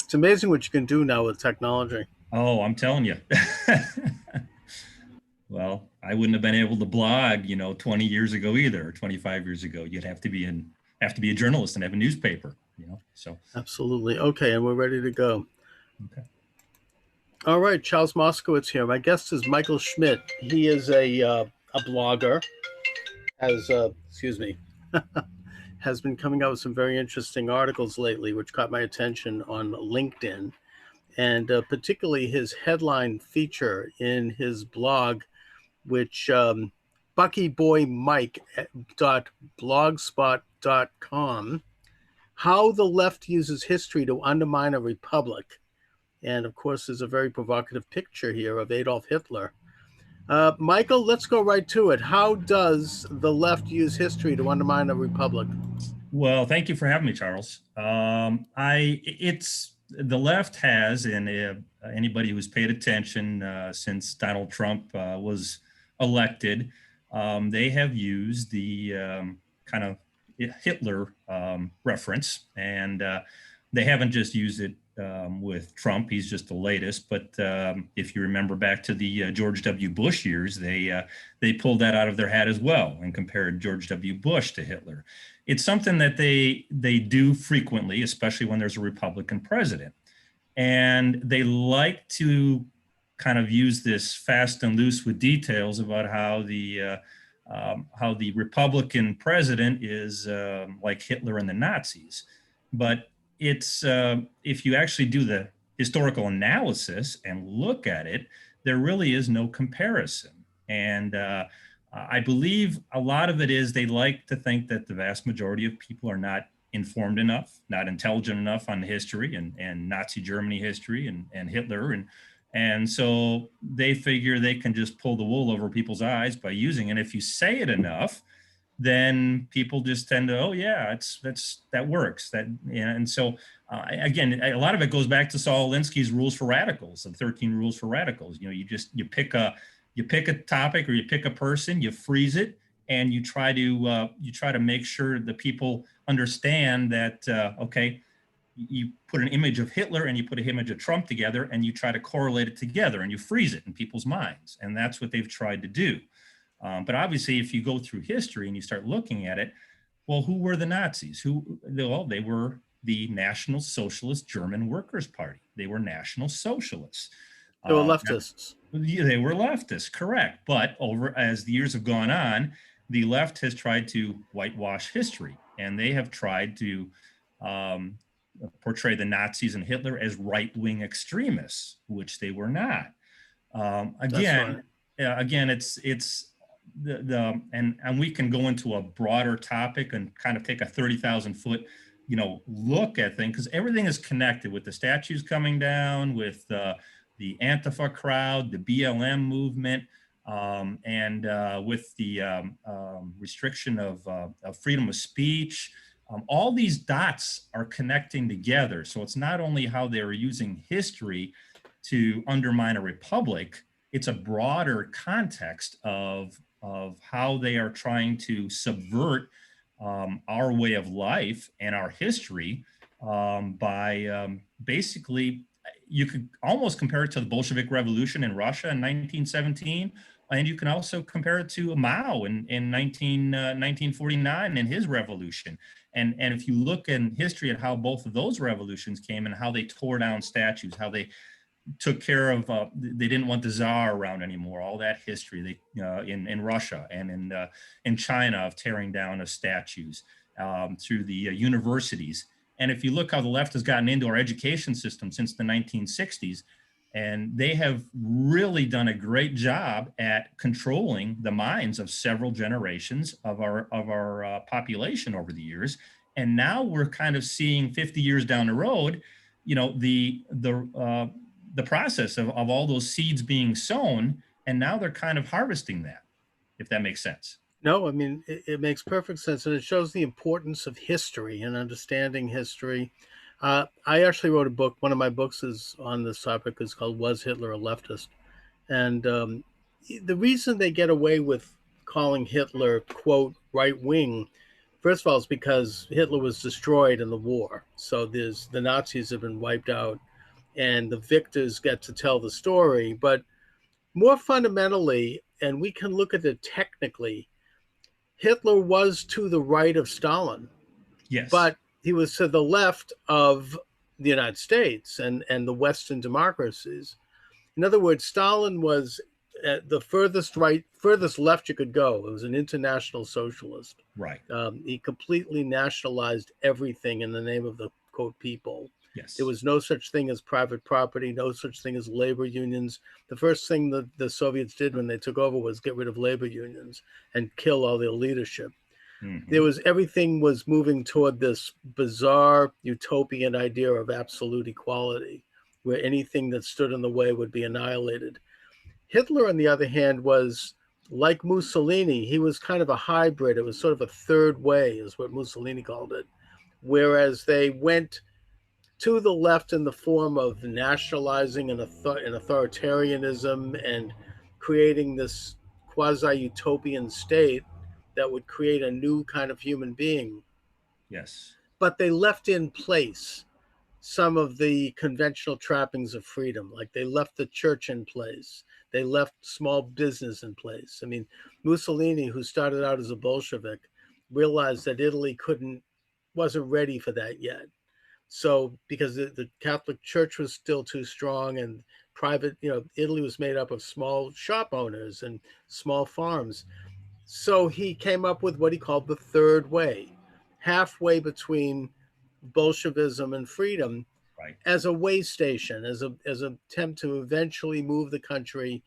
It's amazing what you can do now with technology. Oh, I'm telling you. Well, I wouldn't have been able to blog, 20 years ago either, or 25 years ago. You'd have to be a journalist and have a newspaper. So, Absolutely. Okay, and we're ready to go. okay. All right, Charles Moskowitz here. My guest is Michael Schmidt. He is a blogger. Has excuse me, has been coming out with some very interesting articles lately, which caught my attention on LinkedIn, and particularly his headline feature in his blog, which BuckyBoyMike.blogspot.com, how the left uses history to undermine a republic. And of course, there's a very provocative picture here of Adolf Hitler. Michael, let's go right to it. How does the left use history to undermine a republic? Well, thank you for having me, Charles. It's the left has, and anybody who's paid attention since Donald Trump was elected, they have used the kind of Hitler reference, and they haven't just used it with Trump. He's just the latest. But if you remember back to the George W. Bush years, they pulled that out of their hat as well and compared George W. Bush to Hitler. It's something that they do frequently, especially when there's a Republican president, and they like to kind of use this fast and loose with details about how the Republican president is like Hitler and the Nazis. But it's if you actually do the historical analysis and look at it, there really is no comparison. And I believe a lot of it is they like to think that the vast majority of people are not informed enough, not intelligent enough on history and Nazi Germany history and Hitler. And so they figure they can just pull the wool over people's eyes by using it. If you say it enough, then people just tend to, oh yeah, that works. And so again, a lot of it goes back to Saul Olinsky's rules for radicals, the 13 rules for radicals. You pick a topic or you pick a person, you freeze it, and you try to make sure that people understand that okay, you put an image of Hitler and you put an image of Trump together and you try to correlate it together and you freeze it in people's minds, and that's what they've tried to do. But obviously, if you go through history and you start looking at it, well, who were the Nazis? Well, they were the National Socialist German Workers' Party. They were National Socialists. They were leftists. They were leftists, correct. But as the years have gone on, the left has tried to whitewash history, and they have tried to portray the Nazis and Hitler as right-wing extremists, which they were not. Again, it's and we can go into a broader topic and kind of take a 30,000 foot look at things, because everything is connected with the statues coming down, with the Antifa crowd, the BLM movement, and with the restriction of freedom of speech. All these dots are connecting together. So it's not only how they're using history to undermine a republic, it's a broader context of how they are trying to subvert our way of life and our history by basically, you could almost compare it to the Bolshevik Revolution in Russia in 1917, and you can also compare it to Mao in 1949 and his revolution. And if you look in history at how both of those revolutions came and how they tore down statues, how they took care of, they didn't want the Tsar around anymore. All that history in Russia and in China of tearing down of statues through the universities. And if you look how the left has gotten into our education system since the 1960s, and they have really done a great job at controlling the minds of several generations of our population over the years. And now we're kind of seeing 50 years down the road, the process of all those seeds being sown, and now they're kind of harvesting that, if that makes sense. No, I mean, it makes perfect sense, and it shows the importance of history and understanding history. I actually wrote a book. One of my books is on this topic. Is called "Was Hitler a Leftist?" And the reason they get away with calling Hitler, quote, right wing, First of all, it's because Hitler was destroyed in the war. So the Nazis have been wiped out, and the victors get to tell the story. But more fundamentally, and we can look at it technically, Hitler was to the right of Stalin, Yes. but he was to the left of the United States and the Western democracies. In other words, Stalin was at the furthest left you could go. It was an international socialist. Right. He completely nationalized everything in the name of the quote people. There Yes. was no such thing as private property, no such thing as labor unions. The first thing that the Soviets did when they took over was get rid of labor unions and kill all their leadership. Mm-hmm. Everything was moving toward this bizarre utopian idea of absolute equality, where anything that stood in the way would be annihilated. Hitler, on the other hand, was like Mussolini. He was kind of a hybrid. It was sort of a third way, is what Mussolini called it. Whereas they went to the left in the form of nationalizing and authoritarianism and creating this quasi-utopian state that would create a new kind of human being. Yes. But they left in place some of the conventional trappings of freedom. Like they left the church in place. They left small business in place. I mean, Mussolini, who started out as a Bolshevik, realized that Italy wasn't ready for that yet. So because the Catholic Church was still too strong and private, Italy was made up of small shop owners and small farms. So he came up with what he called the third way, halfway between Bolshevism and freedom, Right. as a way station, as an attempt to eventually move the country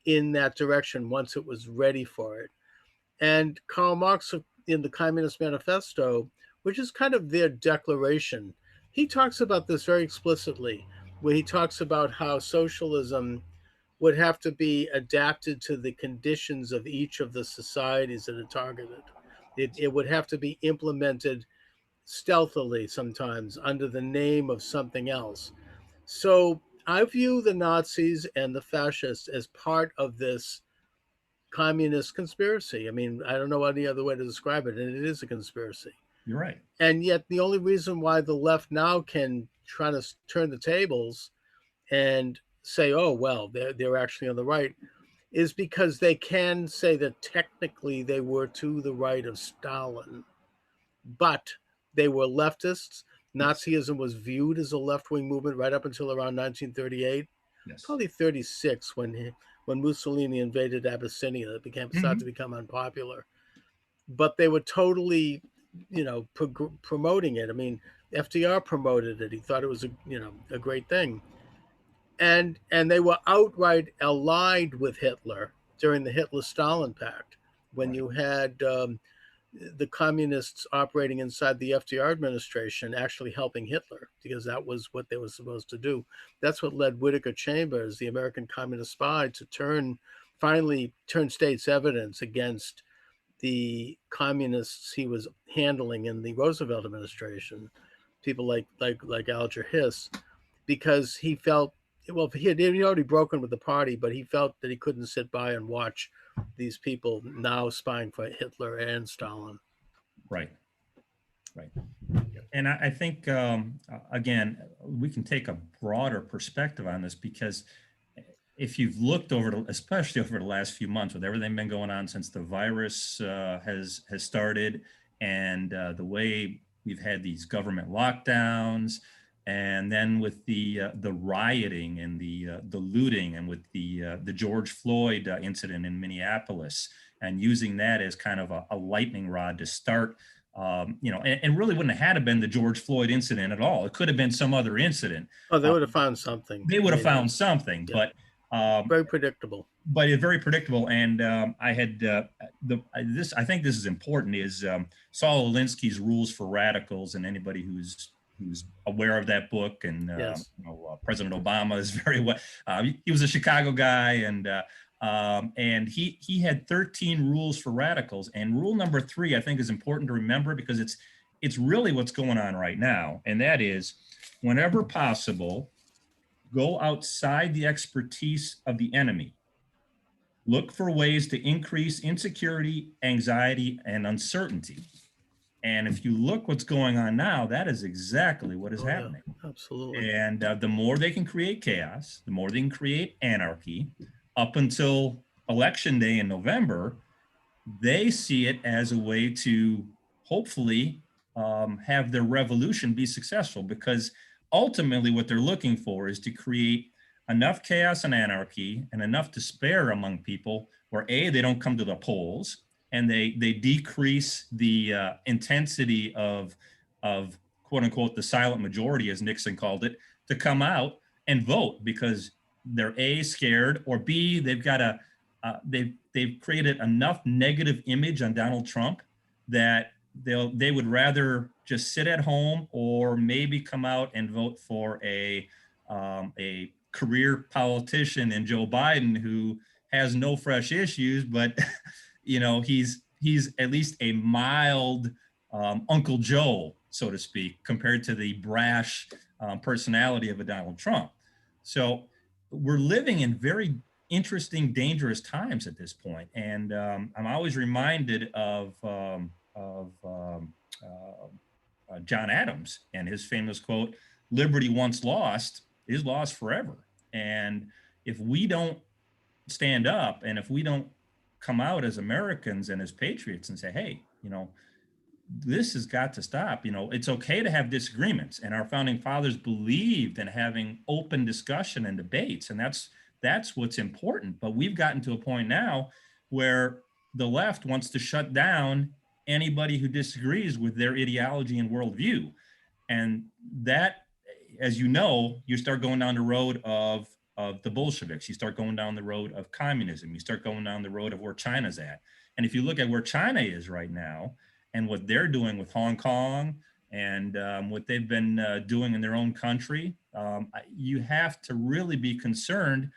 in that direction once it was ready for it. And Karl Marx, in the Communist Manifesto, which is kind of their declaration, he talks about this very explicitly, where he talks about how socialism would have to be adapted to the conditions of each of the societies that it targeted. It would have to be implemented stealthily sometimes under the name of something else. So I view the Nazis and the fascists as part of this communist conspiracy. I mean, I don't know any other way to describe it, and it is a conspiracy. You're right. And yet, the only reason why the left now can try to turn the tables and say, "Oh, well, they're actually on the right," is because they can say that technically they were to the right of Stalin, but they were leftists. Yes. Nazism was viewed as a left-wing movement right up until around 1938, Yes. probably 36 when Mussolini invaded Abyssinia. It started to Mm-hmm. become unpopular, but they were totally, promoting it. I mean, FDR promoted it. He thought it was a great thing, and they were outright allied with Hitler during the Hitler-Stalin Pact when Right. you had the communists operating inside the FDR administration actually helping Hitler because that was what they were supposed to do. That's what led Whittaker Chambers, the American communist spy, to finally turn state's evidence against the communists he was handling in the Roosevelt administration, people like Alger Hiss, because he felt, well, he had already broken with the party, but he felt that he couldn't sit by and watch these people now spying for Hitler and Stalin. Right. Right. And I think, again, we can take a broader perspective on this because if you've looked especially over the last few months with everything been going on since the virus has started and the way we've had these government lockdowns, and then with the rioting and the looting, and with the George Floyd incident in Minneapolis, and using that as kind of a lightning rod to start. And really wouldn't have had to been the George Floyd incident at all. It could have been some other incident. Oh, they would have found something. They would have found something, yeah. Very predictable. But it's very predictable. And I had this. I think this is important. Is Saul Olinsky's Rules for Radicals, and anybody who's aware of that book, and yes. President Obama is very well. He was a Chicago guy, and he had 13 rules for radicals, and rule number 3 I think is important to remember because it's really what's going on right now, and that is, whenever possible, go outside the expertise of the enemy. Look for ways to increase insecurity, anxiety, and uncertainty. And if you look what's going on now, that is exactly what is Oh, yeah, happening. absolutely. And the more they can create chaos, the more they can create anarchy, up until election day in November, they see it as a way to hopefully have their revolution be successful, because ultimately what they're looking for is to create enough chaos and anarchy and enough despair among people where A, they don't come to the polls, and they decrease the intensity of quote unquote the silent majority, as Nixon called it, to come out and vote, because they're A, scared, or B, they've created enough negative image on Donald Trump that they would rather just sit at home or maybe come out and vote for a career politician in Joe Biden who has no fresh issues, but he's at least a mild Uncle Joe, so to speak, compared to the brash personality of a Donald Trump. So we're living in very interesting, dangerous times at this point. And I'm always reminded of John Adams and his famous quote, "Liberty once lost is lost forever." And if we don't stand up, and if we don't come out as Americans and as patriots and say, hey, this has got to stop. It's okay to have disagreements, and our founding fathers believed in having open discussion and debates, and that's what's important. But we've gotten to a point now where the left wants to shut down anybody who disagrees with their ideology and worldview. And that, as you start going down the road of the Bolsheviks, you start going down the road of communism, you start going down the road of where China's at. And if you look at where China is right now and what they're doing with Hong Kong and what they've been doing in their own country, you have to really be concerned.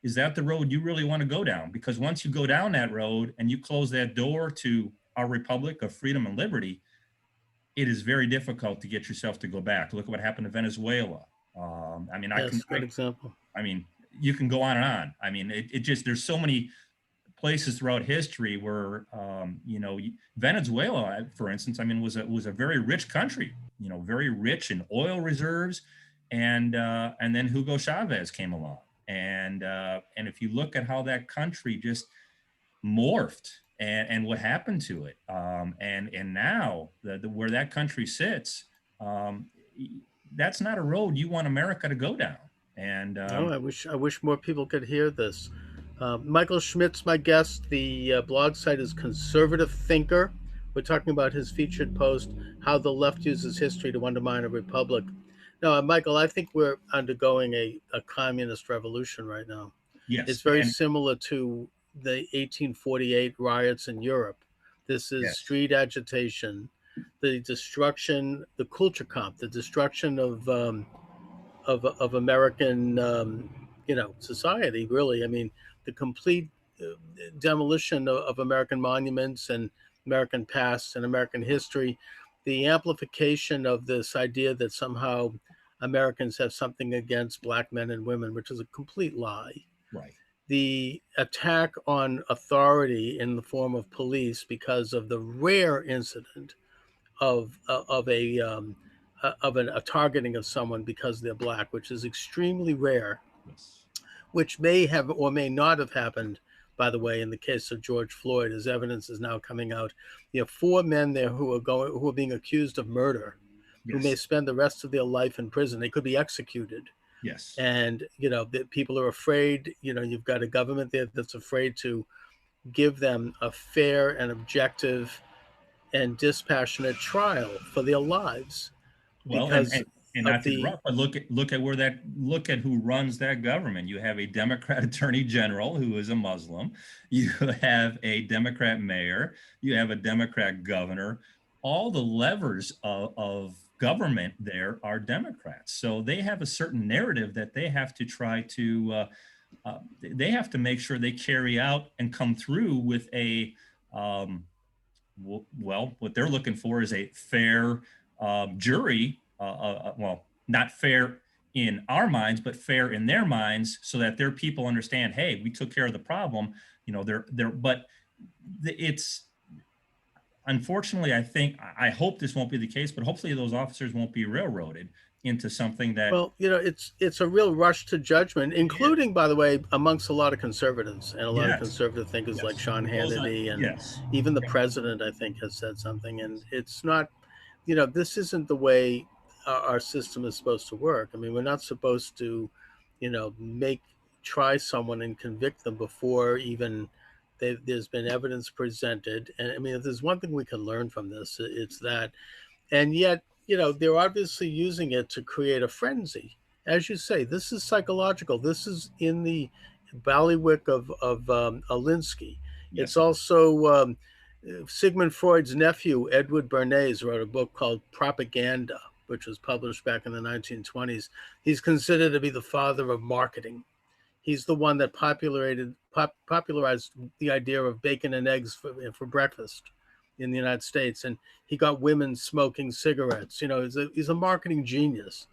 Is that the road you really want to go down? Because once you go down that road and you close that door to our republic of freedom and liberty, it is very difficult to get yourself to go back. Look at what happened to Venezuela. Good example. I mean, you can go on and on. I mean, it just, there's so many places throughout history where, Venezuela, for instance, was a very rich country, very rich in oil reserves. And then Hugo Chavez came along. And if you look at how that country just morphed and what happened to it, and now where that country sits, that's not a road you want America to go down. And No, I wish more people could hear this. Michael Schmidt's my guest. The blog site is Conservative Thinker. We're talking about his featured post, How the Left Uses History to Undermine a Republic. Now, Michael, I think we're undergoing a communist revolution right now. yes, It's very similar to the 1848 riots in Europe. This is yes. street agitation, the destruction, the Kulturkampf, the destruction of American, society. Really, I mean, the complete demolition of American monuments and American past and American history. The amplification of this idea that somehow Americans have something against black men and women, which is a complete lie. Right. The attack on authority in the form of police because of the rare incident of a targeting of someone because they're black, which is extremely rare, Yes. which may have or may not have happened, by the way, in the case of George Floyd, as evidence is now coming out. You have 4 men there who are being accused of murder, who may spend the rest of their life in prison. They could be executed. Yes. And, the people are afraid. You've got a government there that's afraid to give them a fair and objective and dispassionate trial for their lives. Well, because and not to interrupt, but look at who runs that government. You have a Democrat attorney general who is a Muslim. You have a Democrat mayor. You have a Democrat governor. All the levers of government there are Democrats. So they have a certain narrative that they have to try to, they have to make sure they carry out and come through with a, what they're looking for is a fair jury. Well, not fair in our minds, but fair in their minds, so that their people understand, hey, we took care of the problem. But it's, unfortunately, I hope this won't be the case, but hopefully those officers won't be railroaded into something that. Well, it's a real rush to judgment, including, by the way, amongst a lot of conservatives and a lot of Yes, conservative thinkers like yes. Sean Those are, Hannity, and yes. even the president, I think, has said something. And it's not, this isn't the way our system is supposed to work. I mean, we're not supposed to, try someone and convict them before even there's been evidence presented. And I mean, if there's one thing we can learn from this, it's that. And yet, they're obviously using it to create a frenzy. As you say, this is psychological. This is in the ballywick of Olinsky. It's Yes. also Sigmund Freud's nephew, Edward Bernays, wrote a book called Propaganda, which was published back in the 1920s. He's considered to be the father of marketing. He's the one that popularized the idea of bacon and eggs for breakfast in the United States, and he got women smoking cigarettes. He's a marketing genius,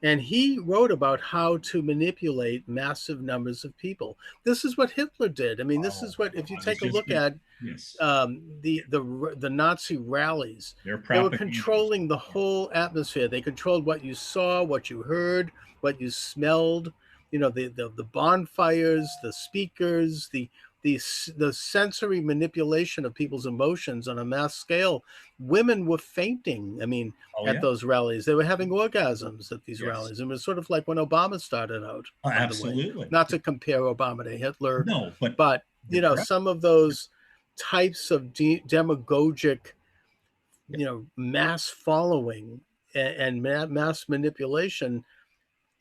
and he wrote about how to manipulate massive numbers of people. This is what Hitler did. I mean, this is what, if you take a look at yes. the Nazi rallies, they were controlling the whole atmosphere. They controlled what you saw, what you heard, what you smelled. The bonfires, the speakers, the sensory manipulation of people's emotions on a mass scale. Women were fainting. I mean, at those rallies, they were having orgasms at these rallies. And it was sort of like when Obama started out. Absolutely. Not to compare Obama to Hitler. No, but some of those types of demagogic, mass following and mass manipulation,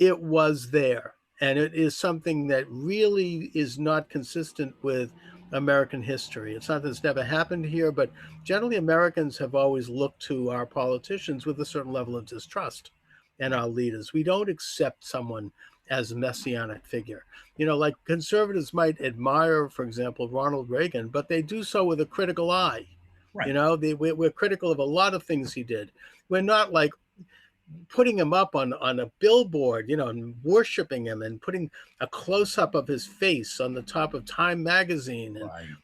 it was there. And it is something that really is not consistent with American history. It's not that it's never happened here, but generally Americans have always looked to our politicians with a certain level of distrust and our leaders. We don't accept someone as a messianic figure. Like conservatives might admire, for example, Ronald Reagan, but they do so with a critical eye. Right. We're critical of a lot of things he did. We're not like putting him up on a billboard, and worshiping him and putting a close-up of his face on the top of Time magazine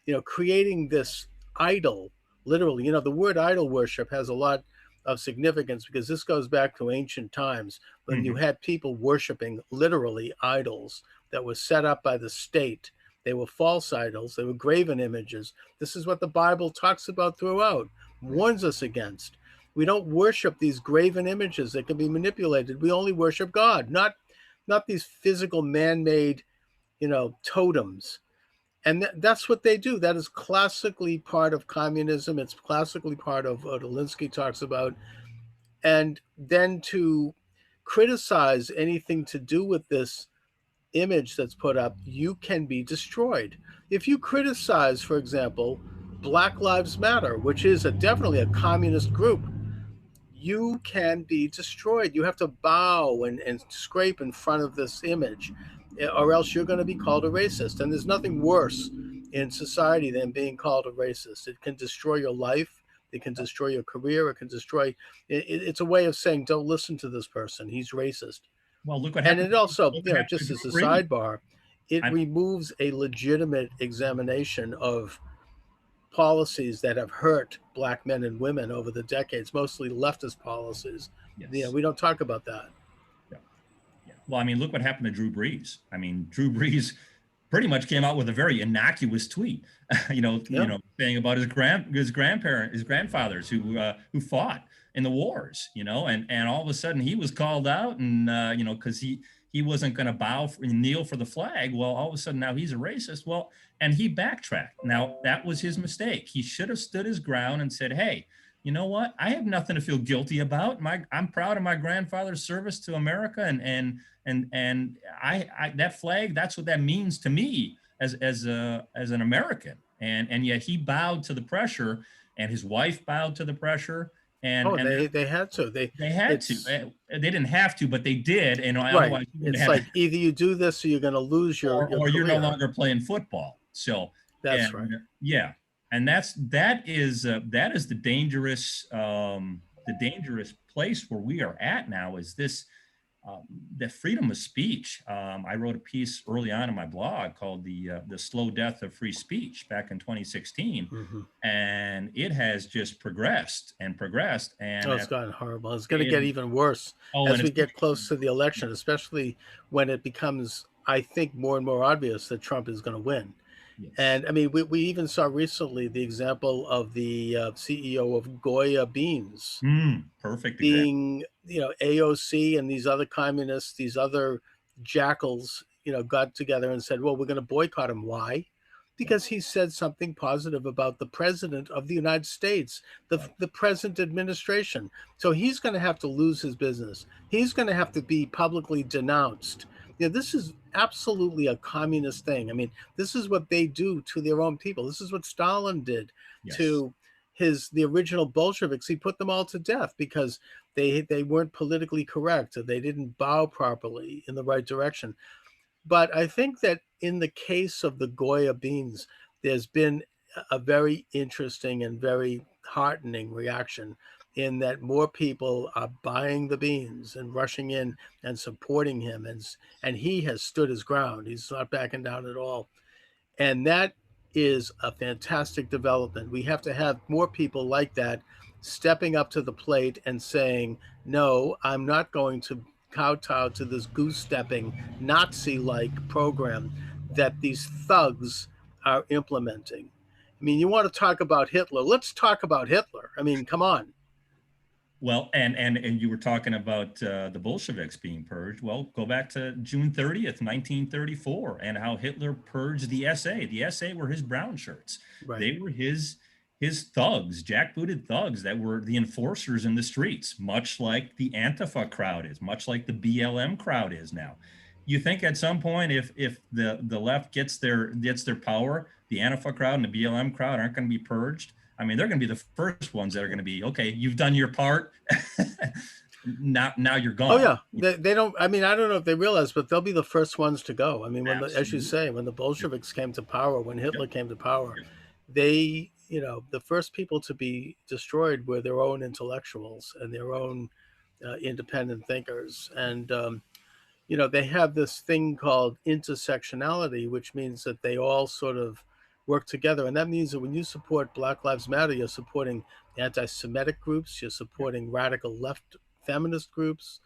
and, creating this idol, literally. The word idol worship has a lot of significance because this goes back to ancient times when you had people worshiping literally idols that were set up by the state. They were false idols. They were graven images. This is what the Bible talks about throughout, warns us against. We don't worship these graven images that can be manipulated. We only worship God, not these physical man-made, totems. And that's what they do. That is classically part of communism. It's classically part of what Olinsky talks about. And then to criticize anything to do with this image that's put up, you can be destroyed. If you criticize, for example, Black Lives Matter, which is definitely a communist group, you can be destroyed. You have to bow and scrape in front of this image, or else you're going to be called a racist. And there's nothing worse in society than being called a racist. It can destroy your life. It can destroy your career. It can destroy. It's a way of saying, don't listen to this person. He's racist. Well, look what happened. And it also, just as a sidebar, it removes a legitimate examination of policies that have hurt Black men and women over the decades, mostly leftist policies. Yes. We don't talk about that. Yeah. Well, I mean, look what happened to Drew Brees. I mean, Drew Brees pretty much came out with a very innocuous tweet, saying about his grandfathers who fought in the wars, and all of a sudden he was called out, and because he wasn't going to bow and kneel for the flag. Well, all of a sudden now he's a racist. Well, and he backtracked. Now that was his mistake. He should have stood his ground and said, hey, you know what? I have nothing to feel guilty about. I'm proud of my grandfather's service to America, and I that flag, that's what that means to me as an American. And yet he bowed to the pressure, and his wife bowed to the pressure. They had to. They had to. They didn't have to, but they did. And right. Otherwise, it's like either you do this or you're going to lose your or you're career. no longer playing football. So that's right. Yeah, and that is the dangerous place where we are at now. Is this the freedom of speech. I wrote a piece early on in my blog called the Slow Death of Free Speech back in 2016, Mm-hmm. and it has just progressed and progressed. And Oh, it's gotten horrible. It's going to it, get even worse oh, as and we it's get close to the election, especially when it becomes, I think, more and more obvious that Trump is going to win. yes, And I mean, we even saw recently the example of the CEO of Goya Beans perfect example. being, AOC and these other communists, these other jackals, got together and said, well, we're going to boycott him. Why? Because Yes, he said something positive about the president of the United States, right. the present administration. So he's going to have to lose his business. He's going to have to be publicly denounced. This is absolutely a communist thing. I mean, this is what they do to their own people. This is what Stalin did Yes. to the original Bolsheviks. He put them all to death because they weren't politically correct. They didn't bow properly in the right direction. But I think that in the case of the Goya beans, there's been a very interesting and very heartening reaction in that more people are buying the beans and rushing in and supporting him, and he has stood his ground. He's not backing down at all. And that is a fantastic development. We have to have more people like that stepping up to the plate and saying, no, I'm not going to kowtow to this goose stepping Nazi like program that these thugs are implementing. I mean, you want to talk about Hitler? Let's talk about Hitler. I mean, come on. Well, and you were talking about the Bolsheviks being purged. Well, go back to June 30th, 1934, and how Hitler purged the SA. The SA were his brown shirts. Right. They were his thugs, jackbooted thugs that were the enforcers in the streets, much like the Antifa crowd is, much like the BLM crowd is now. You think at some point, if the left gets their power, the Antifa crowd and the BLM crowd aren't going to be purged? I mean, they're going to be the first ones that are going to be, okay, you've done your part. now you're Oh gone. yeah, they don't. I mean, I don't know if they realize, but they'll be the first ones to go. I mean, as you Absolutely. say, when the Bolsheviks came to power, when Hitler Yep. came to power, Yep. they, the first people to be destroyed were their own intellectuals and their own independent thinkers. And they have this thing called intersectionality, which means that they all sort of work together. And that means that when you support Black Lives Matter, you're supporting anti-Semitic groups, you're supporting radical left feminist groups,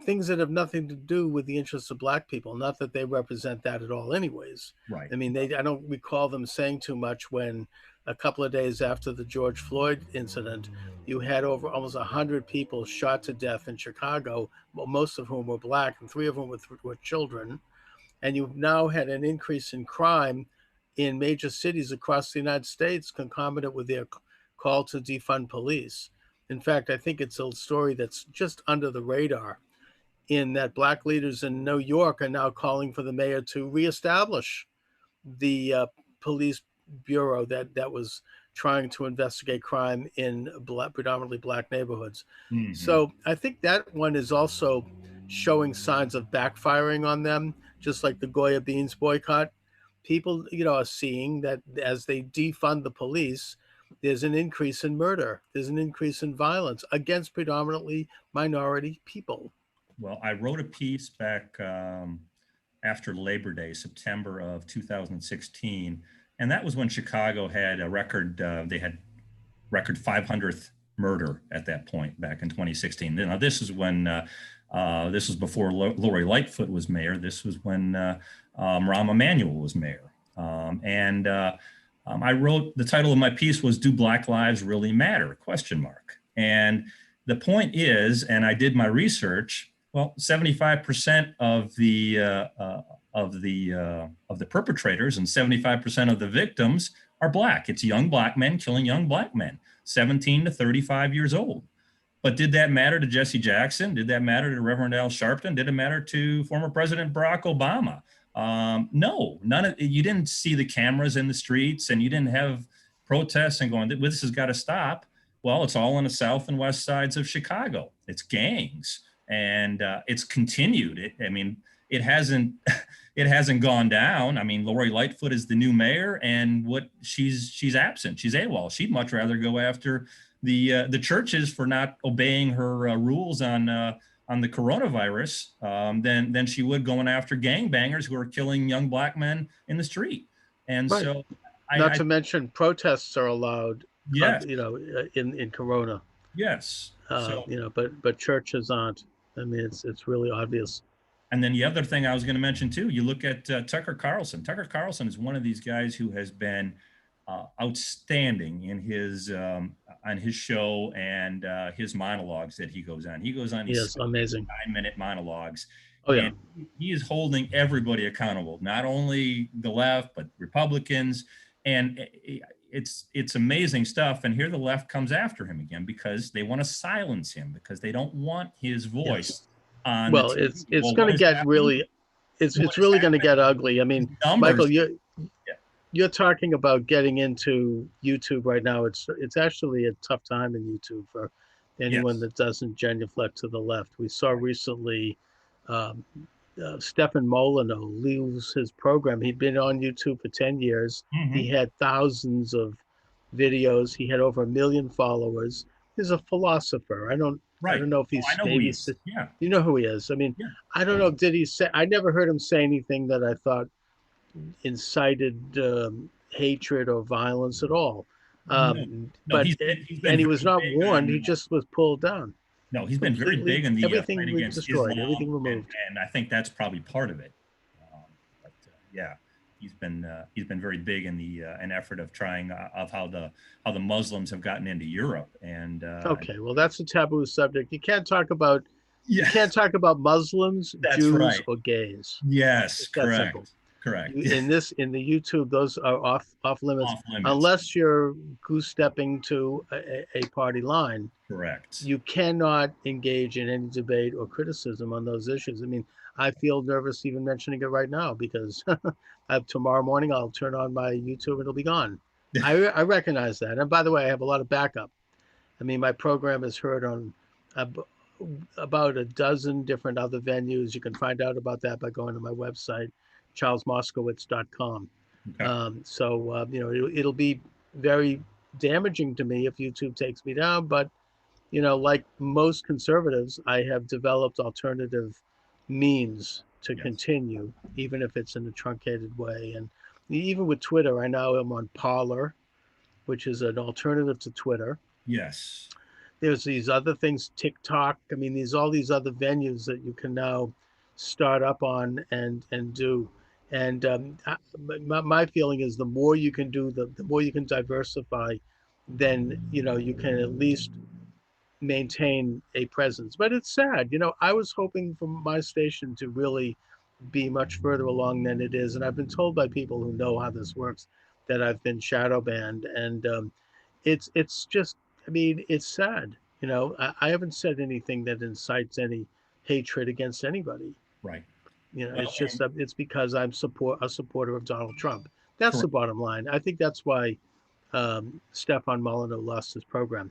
things that have nothing to do with the interests of Black people. Not that they represent that at all, anyways. Right. I mean, I don't recall them saying too much when a couple of days after the George Floyd incident, you had over almost 100 people shot to death in Chicago, most of whom were Black, and 3 of them were children. And you've now had an increase in crime in major cities across the United States, concomitant with their call to defund police. In fact, I think it's a story that's just under the radar, in that Black leaders in New York are now calling for the mayor to reestablish the police bureau that was trying to investigate crime in predominantly Black neighborhoods. Mm-hmm. So I think that one is also showing signs of backfiring on them, just like the Goya Beans boycott. People, are seeing that as they defund the police, there's an increase in murder, there's an increase in violence against predominantly minority people. Well, I wrote a piece back after Labor Day, September of 2016, and that was when Chicago had a record. They had record 500th murder at that point back in 2016. Now this is when this was before Lori Lightfoot was mayor. This was when Rahm Emanuel was mayor, and I wrote, the title of my piece was "Do Black Lives Really Matter?" Question mark. And the point is, and I did my research. Well, 75% of the perpetrators and 75% of the victims are Black. It's young Black men killing young Black men, 17 to 35 years old. But did that matter to Jesse Jackson? Did that matter to Reverend Al Sharpton? Did it matter to former President Barack Obama? No, none of you didn't see the cameras in the streets, and you didn't have protests and going, this has got to stop. Well, it's all on the south and west sides of Chicago. It's gangs, and it's continued. It hasn't it hasn't gone down. I mean, Lori Lightfoot is the new mayor, and she's absent. She's AWOL. She'd much rather go after the churches for not obeying her rules on on the coronavirus than she would going after gangbangers who are killing young black men in the street. And Right. so, Not to mention protests are allowed, yes, in Corona. yes. So, But churches aren't. I mean, it's really obvious. and then the other thing I was going to mention too, you look at Tucker Carlson. Tucker Carlson is one of these guys who has been outstanding in his on his show and his monologues that he goes on. He goes on these Amazing 9-minute monologues. Oh yeah, and he is holding everybody accountable, not only the left but Republicans, and it's amazing stuff. And here the left comes after him again because they want to silence him, because they don't want his voice. Yes. On well, the TV. it's going to get happening? really, it's really going to get ugly. I mean, Michael, you're talking about getting into YouTube right now. It's actually a tough time in YouTube for anyone that doesn't genuflect to the left. We saw recently Stefan Molyneux lose his program. He'd been on YouTube for 10 years. Mhm. He had thousands of videos. He had over 1 million followers. He's a philosopher. I don't know if he's you know who he is. I mean, I don't know. Did he say? I never heard him say anything that I thought incited hatred or violence at all. But he was not warned. He just was pulled down. No, he's been very big in the everything fight against destroyed, Islam, everything removed, and I think that's probably part of it. But yeah, he's been very big in the an effort of trying of how the Muslims have gotten into Europe. And okay, well, that's a taboo subject. You can't talk about you can't talk about Muslims, Jews, or gays. Yes, correct. Correct. In the YouTube, those are off limits unless you're goose stepping to a party line. Correct. You cannot engage in any debate or criticism on those issues. I mean, I feel nervous even mentioning it right now because tomorrow morning I'll turn on my YouTube and it'll be gone. I recognize that. And by the way, I have a lot of backup. I mean, my program is heard on about a dozen different other venues. You can find out about that by going to my website, charlesmoskowitz.com. Okay. It'll be very damaging to me if YouTube takes me down, but like most conservatives, I have developed alternative means to continue, even if it's in a truncated way. And even with Twitter, I now am on Parler, which is an alternative to Twitter. Yes. There's these other things, TikTok. I mean, all these other venues that you can now start up on and do. And my feeling is the more you can do, the more you can diversify, then you can at least maintain a presence. But it's sad. I was hoping for my station to really be much further along than it is. And I've been told by people who know how this works that I've been shadow banned. And it's just, I mean, it's sad. I haven't said anything that incites any hatred against anybody. Right. It's just it's because I'm a supporter of Donald Trump. That's the bottom line. I think that's why Stefan Molyneux lost his program.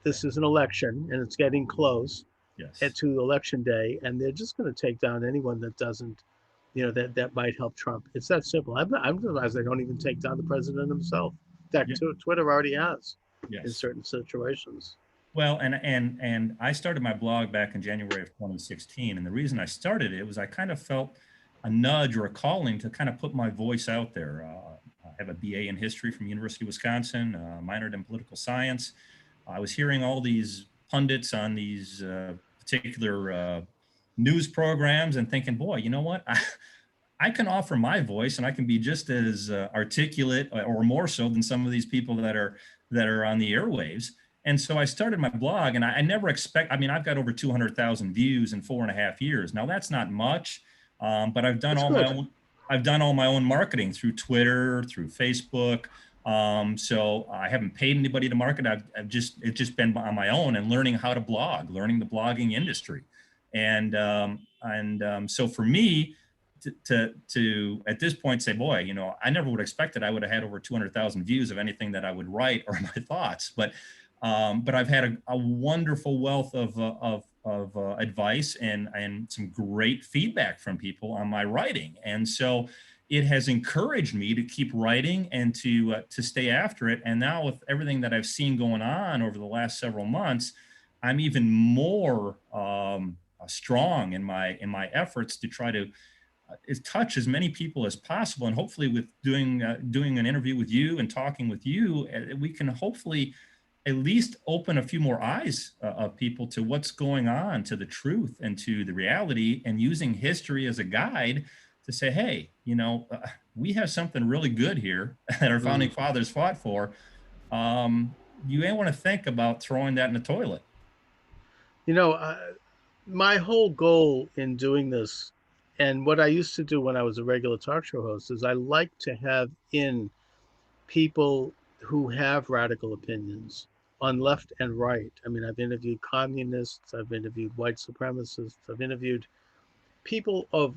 This is an election, and it's getting close to election day, and they're just going to take down anyone that doesn't, that might help Trump. It's that simple. I'm surprised they don't even take down the president himself. That Twitter already has in certain situations. Well, and I started my blog back in January of 2016, and the reason I started it was I kind of felt a nudge or a calling to kind of put my voice out there. I have a BA in history from University of Wisconsin, minored in political science. I was hearing all these pundits on these particular news programs and thinking, boy, you know what? I can offer my voice, and I can be just as articulate or more so than some of these people that are on the airwaves. And so I started my blog, and I never I've got over 200,000 views in 4.5 years. Now that's not much, but I've done all my own marketing through Twitter, through Facebook. So I haven't paid anybody to market. It's just been on my own and learning how to blog, learning the blogging industry. And so for me to at this point say, boy, I never would have expected I would have had over 200,000 views of anything that I would write or my thoughts, but I've had a wonderful wealth of advice and some great feedback from people on my writing. And so it has encouraged me to keep writing and to stay after it. And now with everything that I've seen going on over the last several months, I'm even more strong in my efforts to try to touch as many people as possible. And hopefully with doing an interview with you and talking with you, we can hopefully at least open a few more eyes of people to what's going on, to the truth and to the reality, and using history as a guide to say, hey, we have something really good here that our founding fathers fought for. You may want to think about throwing that in the toilet. My whole goal in doing this, and what I used to do when I was a regular talk show host, is I like to have in people who have radical opinions on left and right. I mean, I've interviewed communists, I've interviewed white supremacists, I've interviewed people of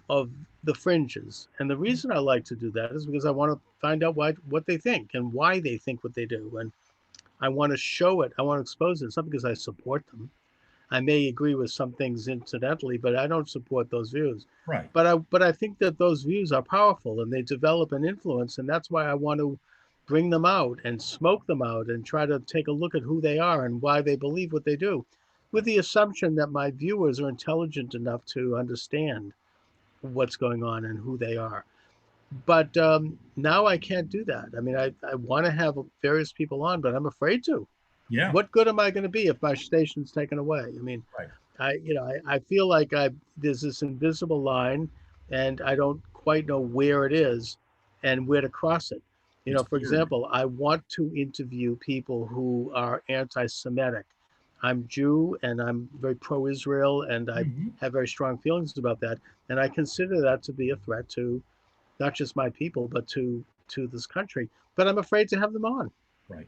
the fringes. And the reason I like to do that is because I want to find out what they think and why they think what they do. And I want to show it, I want to expose it. It's not because I support them. I may agree with some things incidentally, but I don't support those views. Right. But I think that those views are powerful and they develop an influence, and that's why I want to bring them out and smoke them out and try to take a look at who they are and why they believe what they do, with the assumption that my viewers are intelligent enough to understand what's going on and who they are. But now I can't do that. I mean, I want to have various people on, but I'm afraid to. Yeah. What good am I going to be if my station's taken away? I mean, Right. I feel like there's this invisible line, and I don't quite know where it is and where to cross it. For example, I want to interview people who are anti-Semitic. I'm Jew and I'm very pro-Israel, and I have very strong feelings about that. And I consider that to be a threat to not just my people, but to this country. But I'm afraid to have them on. Right.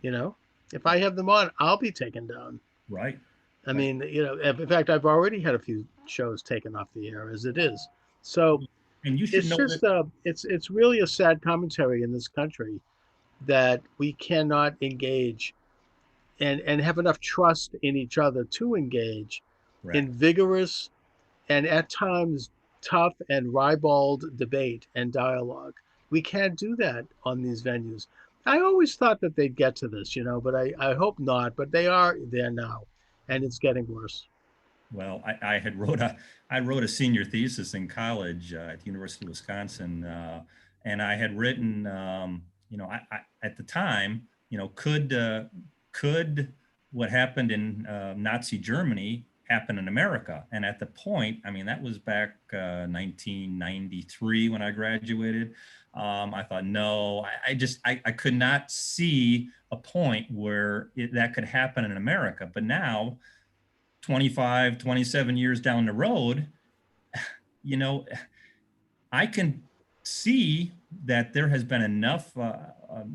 If I have them on, I'll be taken down. Right. I mean, in fact, I've already had a few shows taken off the air as it is. So and you should it's know just it's really a sad commentary in this country that we cannot engage and have enough trust in each other to engage in vigorous and at times tough and ribald debate and dialogue. We can't do that on these venues. I always thought that they'd get to this, but I hope not. But they are there now, and it's getting worse. Well, I wrote a senior thesis in college at the University of Wisconsin, and I had written, I at the time, could what happened in Nazi Germany happen in America? And at the point, I mean, that was back 1993 when I graduated. I thought, no, I could not see a point where that could happen in America. But now, 25, 27 years down the road, I can see that there has been enough,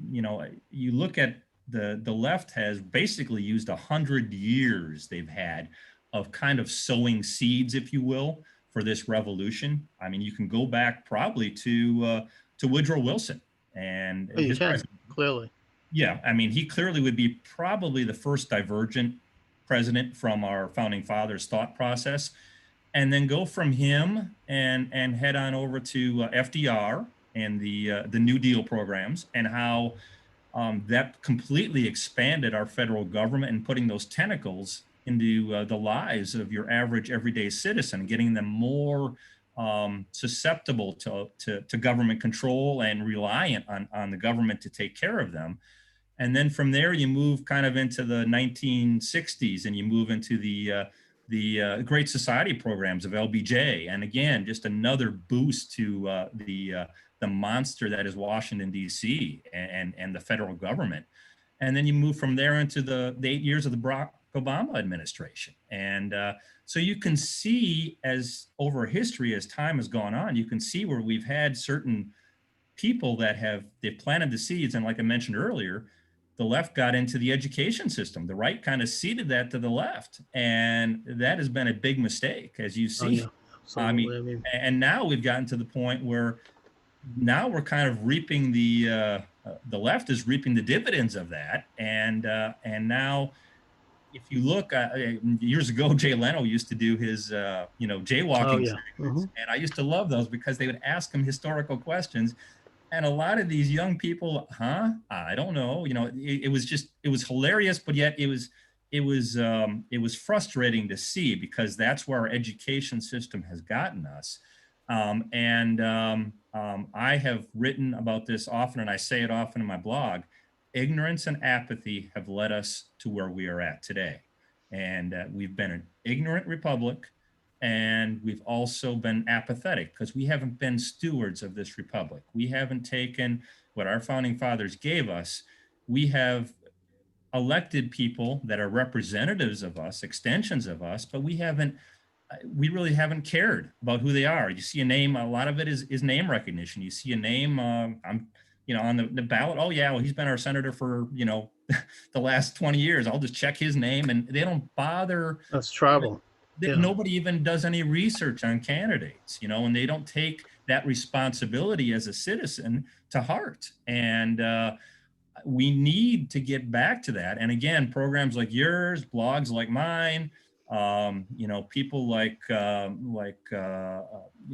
you look at the left has basically used 100 years they've had of kind of sowing seeds, if you will, for this revolution. I mean, you can go back probably to Woodrow Wilson and you can, clearly. Yeah, I mean, he clearly would be probably the first divergent president from our founding fathers' thought process, and then go from him and head on over to FDR and the New Deal programs, and how that completely expanded our federal government and putting those tentacles into the lives of your average everyday citizen, getting them more susceptible to government control and reliant on the government to take care of them. And then from there, you move kind of into the 1960s, and you move into the Great Society programs of LBJ, and again, just another boost to the monster that is Washington D.C. and the federal government. And then you move from there into the 8 years of the Barack Obama administration, and so you can see, as over history, as time has gone on, you can see where we've had certain people that they've planted the seeds, and like I mentioned earlier, the left got into the education system. The right kind of ceded that to the left. And that has been a big mistake, as you see. Oh, yeah. I mean, and now we've gotten to the point where now we're kind of reaping the left is reaping the dividends of that. And now, if you look, years ago, Jay Leno used to do his, jaywalking segments. And I used to love those because they would ask him historical questions. And a lot of these young people, I don't know, it was hilarious, but yet it it was frustrating to see, because that's where our education system has gotten us. I have written about this often, and I say it often in my blog. Ignorance and apathy have led us to where we are at today. And we've been an ignorant republic, and we've also been apathetic because we haven't been stewards of this republic. We haven't taken what our founding fathers gave us. We have elected people that are representatives of us, extensions of us, but we really haven't cared about who they are. You see a name, a lot of it is name recognition. You see a name, I'm, on the ballot. Oh yeah, well, he's been our senator for, the last 20 years. I'll just check his name, and they don't bother. That's travel. Yeah. Nobody even does any research on candidates, and they don't take that responsibility as a citizen to heart. And we need to get back to that. And again, programs like yours, blogs like mine, people like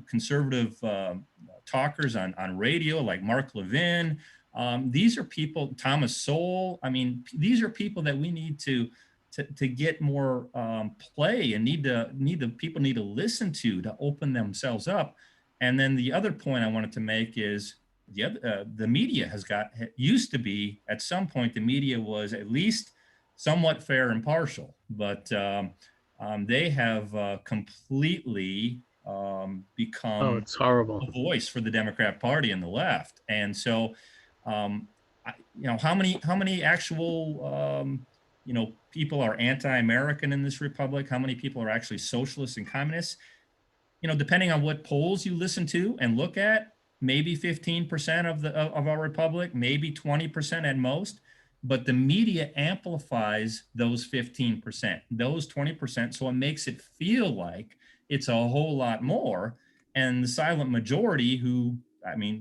conservative talkers on radio, like Mark Levin. These are people, Thomas Sowell. I mean, these are people that we need to get more play, and people need to listen to open themselves up. And then the other point I wanted to make is the media used to be, at some point, the media was at least somewhat fair and impartial, but they have completely become it's horrible. a voice for the Democrat Party and the left. And so, how many actual people are anti-American in this republic? How many people are actually socialists and communists? Depending on what polls you listen to and look at, maybe 15% of our republic, maybe 20% at most. But the media amplifies those 15%, those 20%. So it makes it feel like it's a whole lot more. And the silent majority, who,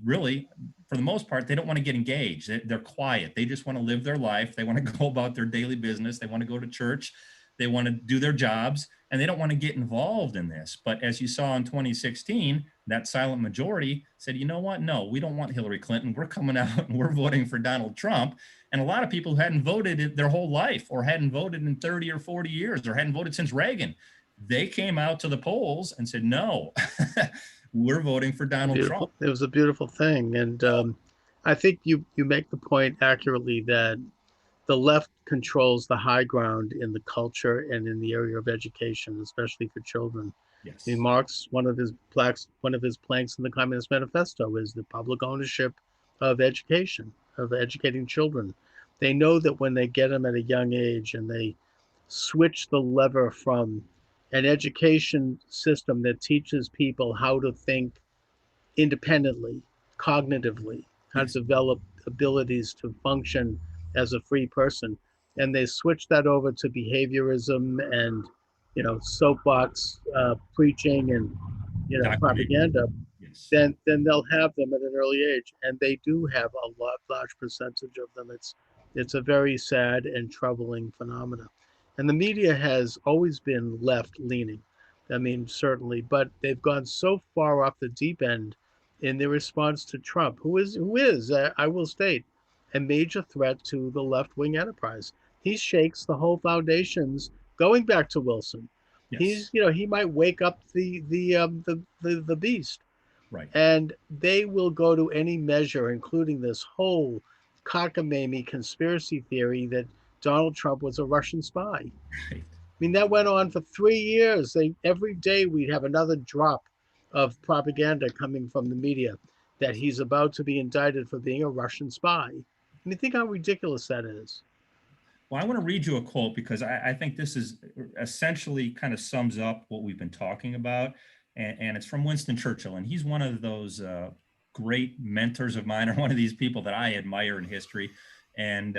really, for the most part, they don't want to get engaged. They're quiet. They just want to live their life. They want to go about their daily business. They want to go to church. They want to do their jobs, and they don't want to get involved in this. But as you saw in 2016, that silent majority said, you know what? No, we don't want Hillary Clinton. We're coming out and we're voting for Donald Trump. And a lot of people who hadn't voted their whole life, or hadn't voted in 30 or 40 years, or hadn't voted since Reagan, they came out to the polls and said, no, we're voting for Donald Trump. It was a beautiful thing. And I think you make the point accurately that the left controls the high ground in the culture and in the area of education, especially for children. Yes. Marx, one of his planks in the Communist Manifesto is the public ownership of education, of educating children. They know that when they get them at a young age and they switch the lever from an education system that teaches people how to think independently, cognitively, how to develop abilities to function as a free person, and they switch that over to behaviorism and soapbox preaching and propaganda, yes, then they'll have them at an early age, and they do have a large percentage of them. It's a very sad and troubling phenomena, and the media has always been left leaning. Certainly, but they've gone so far off the deep end in their response to Trump, who is, I will state, a major threat to the left-wing enterprise. He shakes the whole foundations, going back to Wilson. yes. He might wake up the beast, Right. and they will go to any measure, including this whole cockamamie conspiracy theory that Donald Trump was a Russian spy. Right. That went on for 3 years. Every day we'd have another drop of propaganda coming from the media that he's about to be indicted for being a Russian spy. And you think how ridiculous that is. Well, I want to read you a quote, because I think this is essentially kind of sums up what we've been talking about. And it's from Winston Churchill. And he's one of those great mentors of mine, or one of these people that I admire in history. And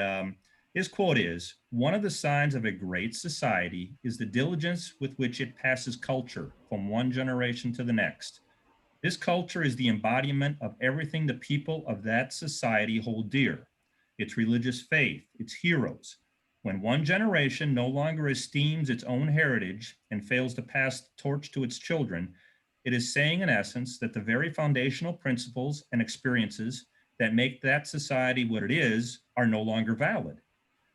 his quote is, "One of the signs of a great society is the diligence with which it passes culture from one generation to the next. This culture is the embodiment of everything the people of that society hold dear: its religious faith, its heroes. When one generation no longer esteems its own heritage and fails to pass the torch to its children, it is saying in essence that the very foundational principles and experiences that make that society what it is are no longer valid.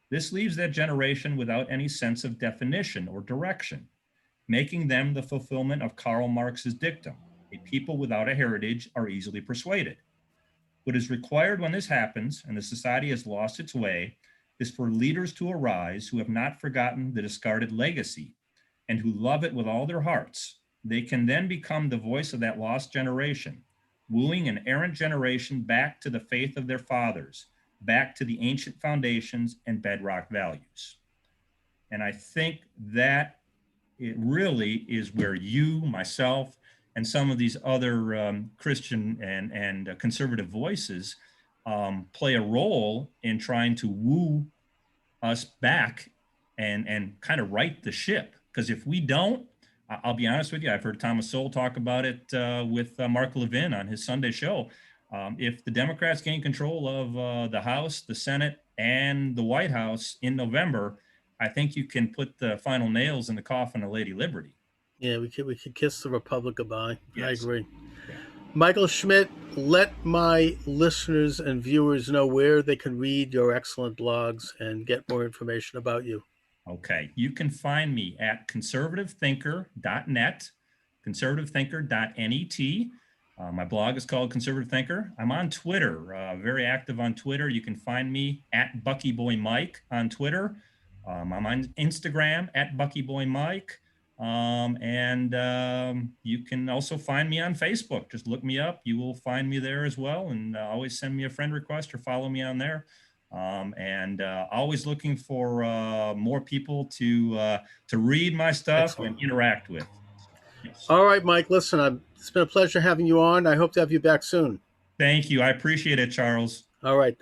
This leaves that generation without any sense of definition or direction, making them the fulfillment of Karl Marx's dictum: a people without a heritage are easily persuaded. What is required when this happens and the society has lost its way is for leaders to arise who have not forgotten the discarded legacy and who love it with all their hearts. They can then become the voice of that lost generation, wooing an errant generation back to the faith of their fathers, back to the ancient foundations and bedrock values. And I think that it really is where you, myself, and some of these other Christian and conservative voices play a role in trying to woo us back and kind of right the ship. Because if we don't, I'll be honest with you, I've heard Thomas Sowell talk about it with Mark Levin on his Sunday show. If the Democrats gain control of the House, the Senate, and the White House in November, I think you can put the final nails in the coffin of Lady Liberty. Yeah, we could kiss the Republic goodbye. Yes. I agree. Yeah. Michael Schmidt, let my listeners and viewers know where they can read your excellent blogs and get more information about you. Okay. You can find me at conservativethinker.net, conservativethinker.net. My blog is called Conservative Thinker. I'm on Twitter, very active on Twitter. You can find me at BuckyBoyMike on Twitter. I'm on Instagram at BuckyBoyMike. You can also find me on Facebook. Just look me up. You will find me there as well. And always send me a friend request or follow me on there. Always looking for more people to read my stuff Excellent. and interact with. Yes. All right, Mike, listen, it's been a pleasure having you on. I hope to have you back soon. Thank you. I appreciate it, Charles. All right.